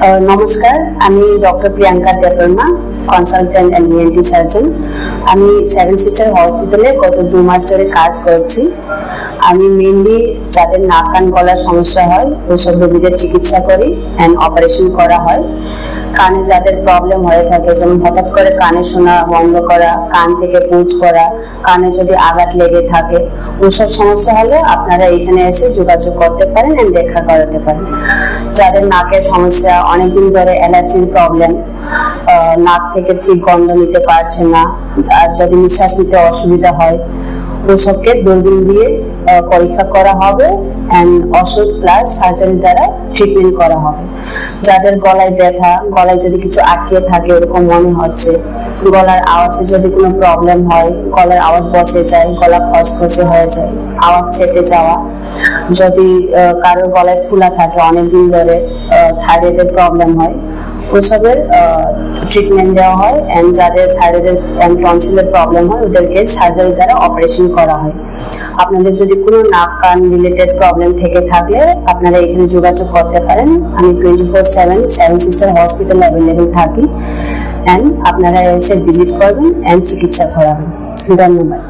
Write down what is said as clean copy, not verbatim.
নমস্কার, আমি doctor Priyanka Debbarma, consultant and ENT surgeon. আমি সেভেন সিস্টার হসপিটালে গত 2 মাস ধরে কাজ করছি। আমি মেইনলি যাদের নাক কান গলার সমস্যা হয় ওইসব রোগীদের চিকিৎসা করি এন্ড অপারেশন করা হয়। কানে যাদের প্রবলেম হয়ে থাকে, যেমন হঠাৎ করে কানে শোনা বন্ধ করা, কান থেকে পুঁজ করা, কানে যদি আঘাত লেগে থাকে, ওইসব সমস্যা হলে আপনারা এখানে এসে যোগাযোগ করতে পারেন এন্ড দেখা করাতে পারেন। যাদের নাকের সমস্যা, অনেকদিন ধরে অ্যালার্জির প্রবলেম, নাক থেকে ঠিক গন্ধ নিতে পারছে না, আর যদি নিঃশ্বাস নিতে অসুবিধা হয়, ওসবকে দূরবীন দিয়ে পরীক্ষা করা হবে এন্ড ওষুধ প্লাস সার্জারি দ্বারা ট্রিটমেন্ট করা হবে। যাদের গলায় ব্যথা, গলায় যদি কিছু আটকে থাকে এরকম মনে হচ্ছে, গলার আওয়াজে যদি কোনো প্রবলেম হয়, গলার আওয়াজ বসে যায়, গলা খসখসে হয়ে যায়, আওয়াজ চেপে যাওয়া, যদি কারোর গলায় ফুলা থাকে অনেকদিন ধরে, থাইরয়েডের প্রবলেম হয়, ওসবের ট্রিটমেন্ট দেওয়া হয় এন্ড যাদের থাইরয়েডের এন্ড টনসিলের প্রবলেম হয় ওদেরকে সার্জারি দ্বারা অপারেশন করা হয়। আপনাদের যদি কোনো নাক কান রিলেটেড প্রবলেম থেকে থাকলে আপনারা এখানে যোগাযোগ করতে পারেন। আমি 24/7 সেভেন সিস্টার হসপিটাল অ্যাভেলেবেল থাকি এন্ড আপনারা এসে ভিজিট করবেন এন্ড চিকিৎসা করাবেন। ধন্যবাদ।